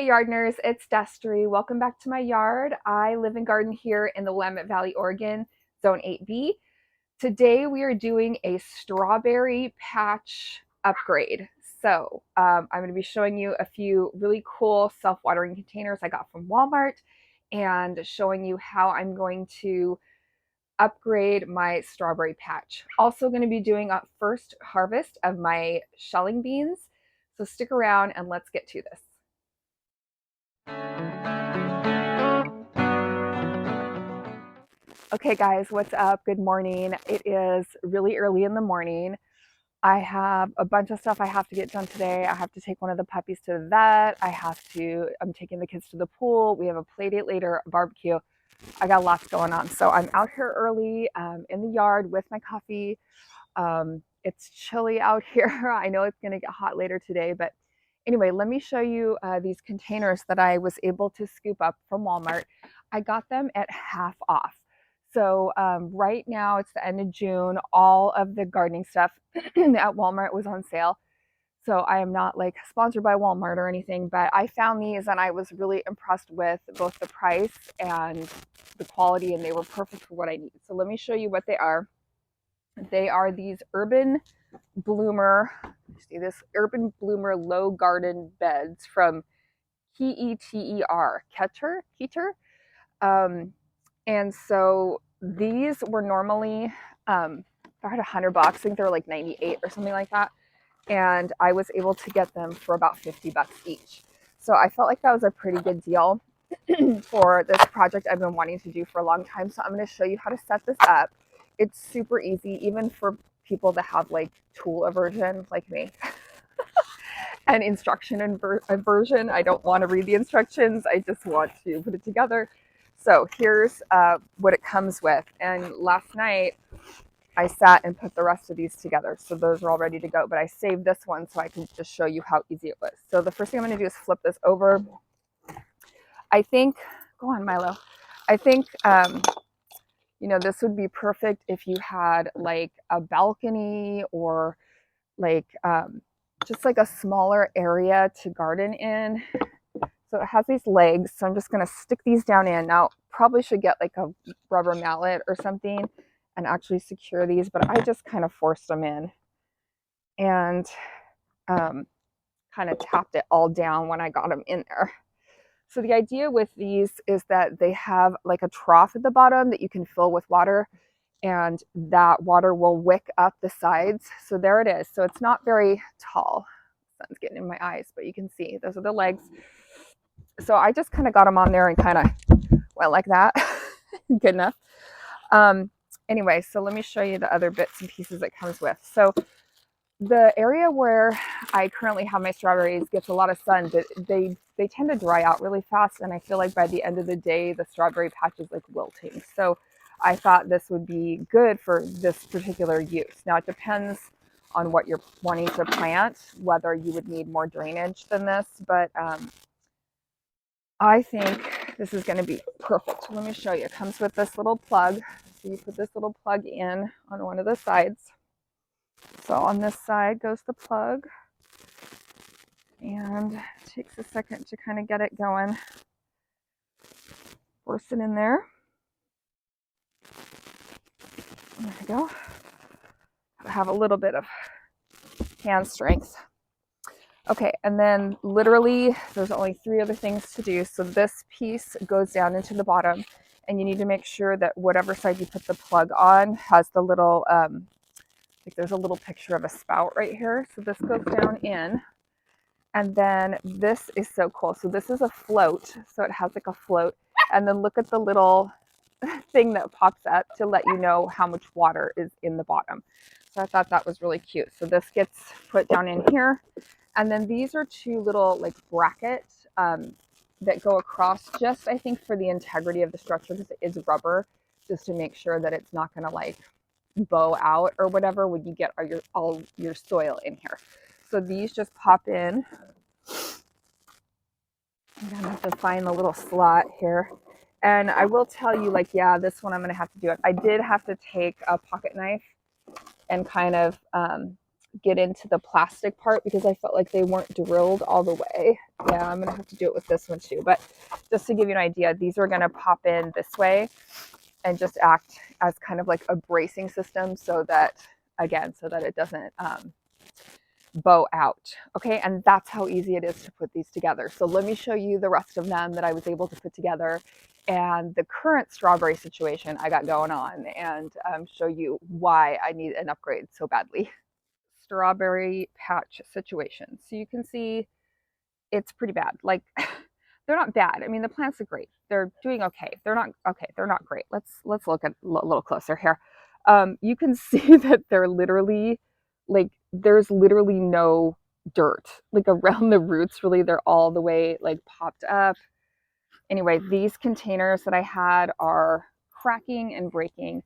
Hey Yardners, it's Destry. Welcome back to my yard. I live and garden here in the Willamette Valley, Oregon, Zone 8B. Today we are doing a strawberry patch upgrade. I'm going to be showing you a few really cool self-watering containers I got from Walmart and showing you how I'm going to upgrade my strawberry patch. Also going to be doing a first harvest of my shelling beans. So stick around and let's get to this. Okay guys, what's up? Good morning. It is really early in the morning. I have a bunch of stuff I have to get done today. I have to take one of the puppies to the vet. I'm taking the kids to the pool. We have a play date later, a barbecue. I got lots going on. So I'm out here early in the yard with my coffee. It's chilly out here. I know it's going to get hot later today, but anyway, let me show you these containers that I was able to scoop up from Walmart. I got them at half off. So right now it's the end of June. All of the gardening stuff at Walmart was on sale. So I am not like sponsored by Walmart or anything, but I found these and I was really impressed with both the price and the quality, and they were perfect for what I need. So let me show you what they are. They are these Urban Bloomer, see this Urban Bloomer low garden beds from Keter. And so these were normally, they're at $100. I think they're like 98 or something like that. And I was able to get them for about 50 bucks each. So I felt like that was a pretty good deal for this project I've been wanting to do for a long time. So I'm going to show you how to set this up. It's super easy, even for people that have like tool aversion like me. And instruction aversion. I don't want to read the instructions. I just want to put it together. So here's what it comes with. And last night I sat and put the rest of these together. So those are all ready to go, but I saved this one so I can just show you how easy it was. So the first thing I'm going to do is flip this over. I think, go on Milo. I think, this would be perfect if you had like a balcony or like just like a smaller area to garden in. So it has these legs, so I'm just going to stick these down in. Now, probably should get like a rubber mallet or something and actually secure these, but I just kind of forced them in and kind of tapped it all down when I got them in there. So the idea with these is that they have like a trough at the bottom that you can fill with water, and that water will wick up the sides. So there it is. So it's not very tall. Sun's getting in my eyes, but you can see those are the legs. So I just kind of got them on there and kind of went like that. Good enough. Anyway, so let me show you the other bits and pieces it comes with. So the area where I currently have my strawberries gets a lot of sun, but they tend to dry out really fast. And I feel like by the end of the day, the strawberry patch is like wilting. So I thought this would be good for this particular use. Now it depends on what you're wanting to plant, whether you would need more drainage than this, but I think this is going to be perfect. Let me show you. It comes with this little plug. So you put this little plug in on one of the sides. So on this side goes the plug, and it takes a second to kind of get it going. Force it in there. There we go. I have a little bit of hand strength. Okay, and then literally there's only 3 other things to do. So this piece goes down into the bottom, and you need to make sure that whatever side you put the plug on has the little, like there's a little picture of a spout right here. So this goes down in, and then this is so cool. So this is a float. So it has like a float, and then look at the little thing that pops up to let you know how much water is in the bottom. So I thought that was really cute. So this gets put down in here. And then these are 2 little like brackets that go across, just I think for the integrity of the structure, because it is rubber, just to make sure that it's not going to like bow out or whatever when you get all your soil in here. So these just pop in. I'm going to have to find the little slot here. And I will tell you, like, yeah, this one I'm going to have to do it. I did have to take a pocket knife and kind of get into the plastic part because I felt like they weren't drilled all the way. Yeah, I'm gonna have to do it with this one too. But just to give you an idea, these are gonna pop in this way and just act as kind of like a bracing system so that, again, so that it doesn't bow out. Okay, and that's how easy it is to put these together. So let me show you the rest of them that I was able to put together and the current strawberry situation I got going on, and show you why I need an upgrade so badly. Strawberry patch situation. So you can see it's pretty bad. Like they're not bad. I mean, the plants are great. They're doing okay. They're not okay. They're not great. Let's look at a little closer here. You can see that they're literally like there's literally no dirt like around the roots. Really, they're all the way like popped up. Anyway, these containers that I had are cracking and breaking.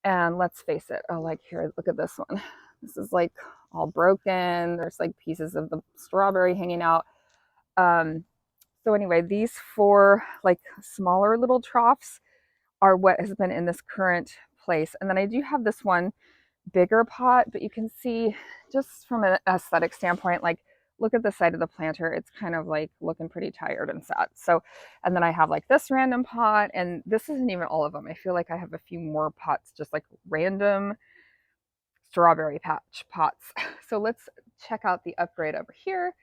And let's face it. Oh, like here, look at this one. This is like all broken. There's like pieces of the strawberry hanging out. So anyway, these four like smaller little troughs are what has been in this current place. And then I do have this one bigger pot, but you can see just from an aesthetic standpoint, like look at the side of the planter. It's kind of like looking pretty tired and sad. So, and then I have like this random pot, and this isn't even all of them. I feel like I have a few more pots, just like random strawberry patch pots. So let's check out the upgrade over here.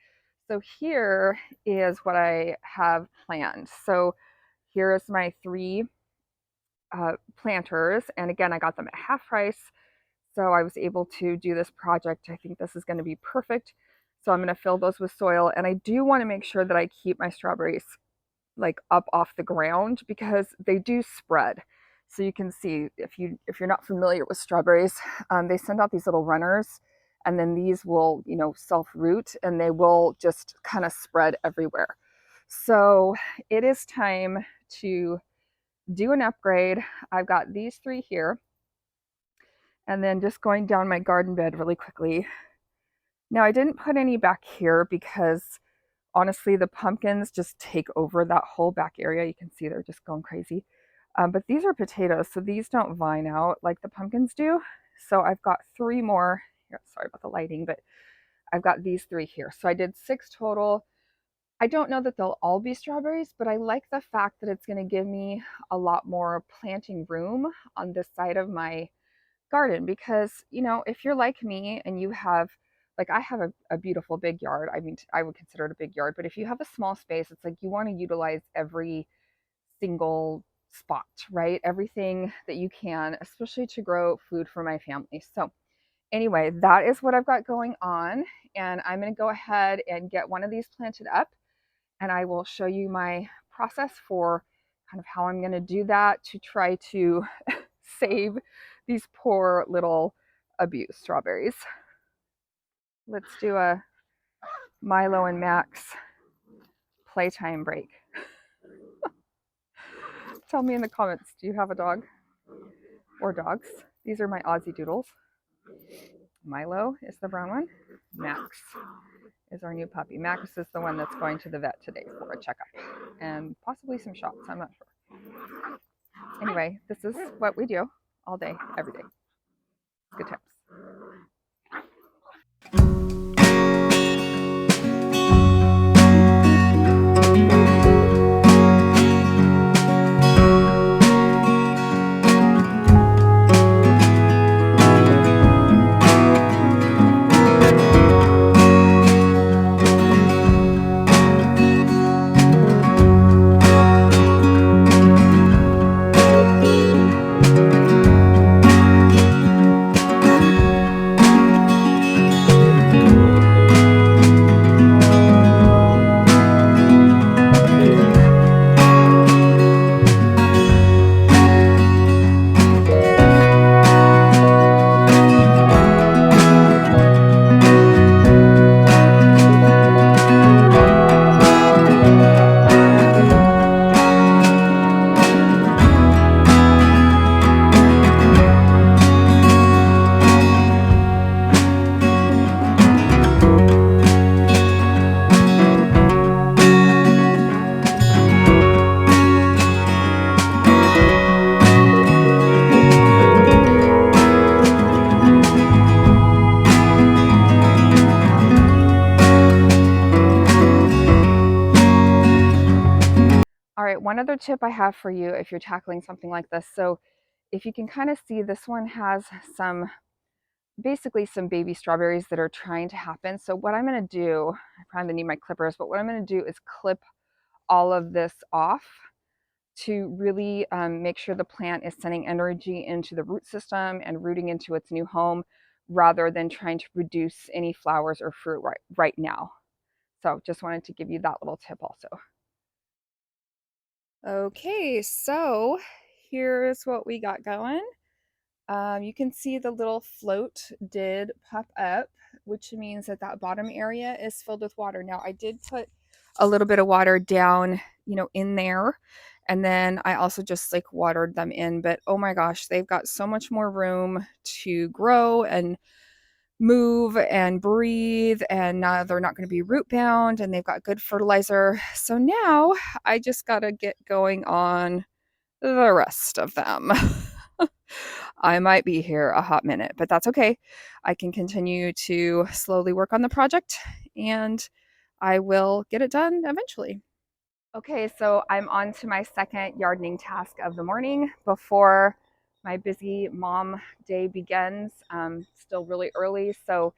So here is what I have planned. So here is my three planters. And again, I got them at half price. So I was able to do this project. I think this is going to be perfect. So I'm going to fill those with soil. And I do want to make sure that I keep my strawberries like up off the ground because they do spread. So you can see if you're not familiar with strawberries, they send out these little runners, and then these will self-root and they will just kind of spread everywhere. So it is time to do an upgrade. I've got these three here, and then just going down my garden bed really quickly. Now I didn't put any back here because honestly, the pumpkins just take over that whole back area. You can see they're just going crazy. But these are potatoes, so these don't vine out like the pumpkins do. So I've got three more. Here, sorry about the lighting, but I've got these three here. So I did 6 total. I don't know that they'll all be strawberries, but I like the fact that it's going to give me a lot more planting room on this side of my garden because, if you're like me and you have like I have a beautiful big yard. I mean, I would consider it a big yard, but if you have a small space, it's like you want to utilize every single spot, right? Everything that you can, especially to grow food for my family. So anyway, that is what I've got going on. And I'm going to go ahead and get one of these planted up, and I will show you my process for kind of how I'm going to do that to try to save these poor little abused strawberries. Let's do a Milo and Max playtime break. Tell me in the comments, do you have a dog or dogs? These are my Aussie Doodles. Milo is the brown one. Max is our new puppy. Max is the one that's going to the vet today for a checkup and possibly some shots. I'm not sure. Anyway, this is what we do all day, every day. Good times. right, one other tip I have for you if you're tackling something like this. So if you can kind of see, this one has some, basically some baby strawberries that are trying to happen. So what I'm going to do, I probably need my clippers, but what I'm going to do is clip all of this off to really make sure the plant is sending energy into the root system and rooting into its new home, rather than trying to produce any flowers or fruit right now. So just wanted to give you that little tip also. Okay, so here's what we got going. You can see the little float did pop up, which means that that bottom area is filled with water. Now I did put a little bit of water down, in there. And then I also just like watered them in, but oh my gosh, they've got so much more room to grow and move and breathe, and now they're not going to be root bound, and they've got good fertilizer. So now I just got to get going on the rest of them. I might be here a hot minute, but that's okay. I can continue to slowly work on the project, and I will get it done eventually. Okay, so I'm on to my second yardening task of the morning before my busy mom day begins. Still really early, so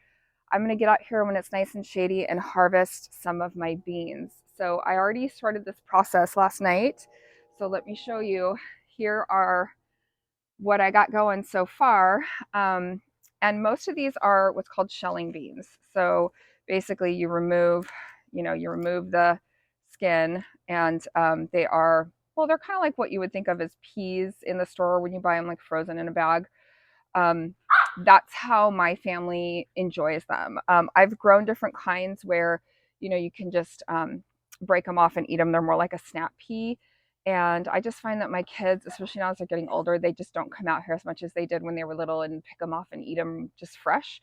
I'm going to get out here when it's nice and shady and harvest some of my beans. So I already started this process last night. So let me show you. Here are what I got going so far. And most of these are what's called shelling beans. So basically you remove the skin, and they are, well, they're kind of like what you would think of as peas in the store when you buy them like frozen in a bag. um, that's how my family enjoys them. I've grown different kinds where, you can just break them off and eat them. They're more like a snap pea. And I just find that my kids, especially now as they're getting older, they just don't come out here as much as they did when they were little and pick them off and eat them just fresh.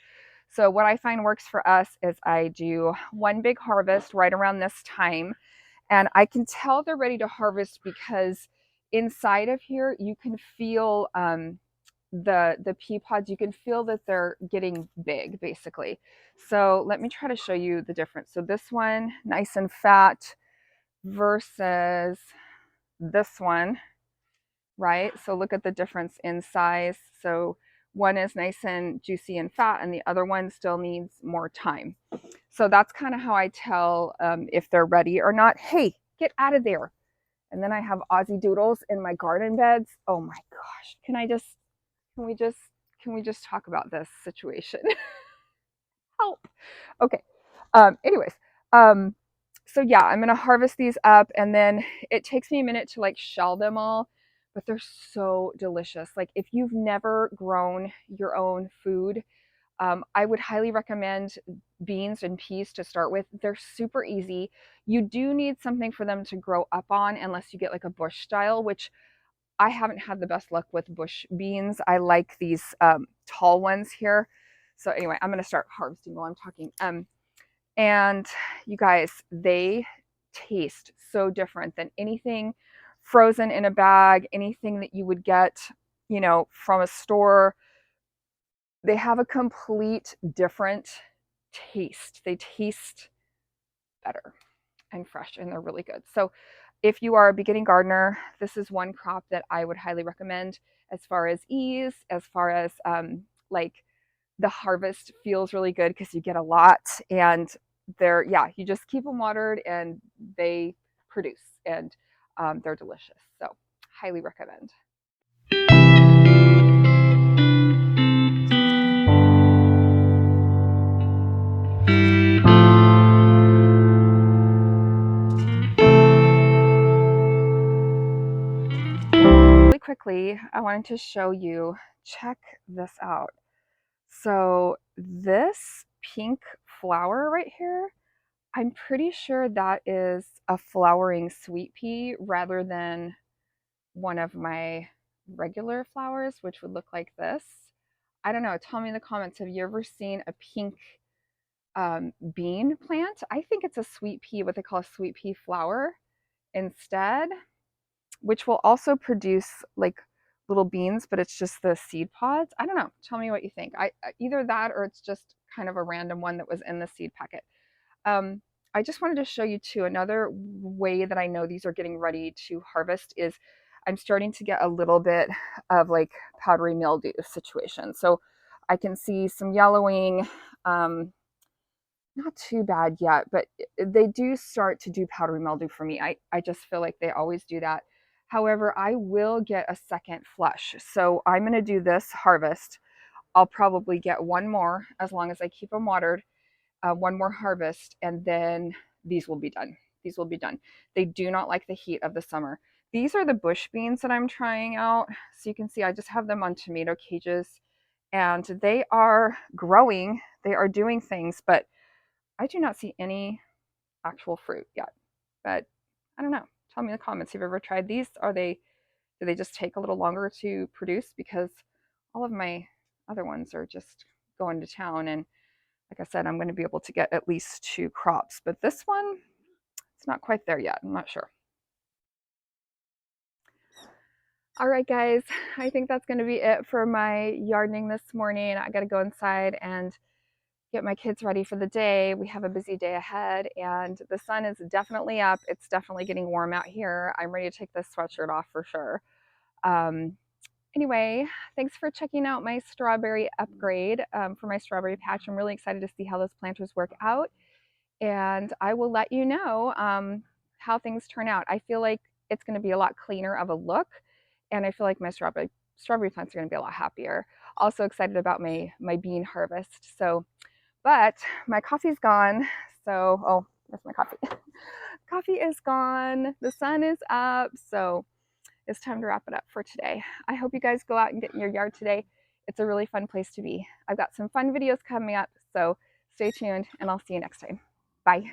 So what I find works for us is I do one big harvest right around this time. And I can tell they're ready to harvest because inside of here, you can feel the pea pods, you can feel that they're getting big basically. So let me try to show you the difference. So this one, nice and fat, versus this one, right? So look at the difference in size. So one is nice and juicy and fat, and the other one still needs more time. So that's kind of how I tell if they're ready or not. Hey, get out of there. And then I have Aussie doodles in my garden beds. Oh my gosh, can we just talk about this situation? Help. Okay. Anyways, um, so yeah, I'm gonna harvest these up, and then it takes me a minute to like shell them all, but they're so delicious. Like if you've never grown your own food, I would highly recommend beans and peas to start with. They're super easy. You do need something for them to grow up on, unless you get like a bush style, which I haven't had the best luck with bush beans. I like these tall ones here. So anyway, I'm gonna start harvesting while I'm talking. And you guys, they taste so different than anything frozen in a bag, anything that you would get, from a store. They have a complete different taste. They taste better and fresh, and they're really good. So if you are a beginning gardener, this is one crop that I would highly recommend as far as ease, as far as like the harvest feels really good because you get a lot, and yeah, you just keep them watered and they produce, and they're delicious. So highly recommend. Really quickly, I wanted to show you, check this out. So this pink flower right here, I'm pretty sure that is a flowering sweet pea rather than one of my regular flowers, which would look like this. I don't know. Tell me in the comments, have you ever seen a pink bean plant? I think it's a sweet pea, what they call a sweet pea flower instead, which will also produce like little beans, but it's just the seed pods. I don't know. Tell me what you think. Either that or it's just kind of a random one that was in the seed packet. I just wanted to show you too, another way that I know these are getting ready to harvest is I'm starting to get a little bit of like powdery mildew situation. So I can see some yellowing, not too bad yet, but they do start to do powdery mildew for me. I just feel like they always do that. However, I will get a second flush. So I'm going to do this harvest. I'll probably get one more as long as I keep them watered, one more harvest, and then these will be done. These will be done. They do not like the heat of the summer. These are the bush beans that I'm trying out. So you can see I just have them on tomato cages and they are growing. They are doing things, but I do not see any actual fruit yet. But I don't know. Tell me in the comments if you've ever tried these. Do they just take a little longer to produce? Because all of my other ones are just going to town. And like I said, I'm going to be able to get at least 2 crops. But this one, it's not quite there yet. I'm not sure. All right, guys, I think that's going to be it for my yardening this morning. I got to go inside and get my kids ready for the day. We have a busy day ahead and the sun is definitely up. It's definitely getting warm out here. I'm ready to take this sweatshirt off for sure. Anyway, thanks for checking out my strawberry upgrade for my strawberry patch. I'm really excited to see how those planters work out. And I will let you know how things turn out. I feel like it's going to be a lot cleaner of a look. And I feel like my strawberry plants are going to be a lot happier. Also excited about my bean harvest. So, but my coffee's gone. So, oh, that's my coffee. Coffee is gone. The sun is up. So it's time to wrap it up for today. I hope you guys go out and get in your yard today. It's a really fun place to be. I've got some fun videos coming up. So stay tuned and I'll see you next time. Bye.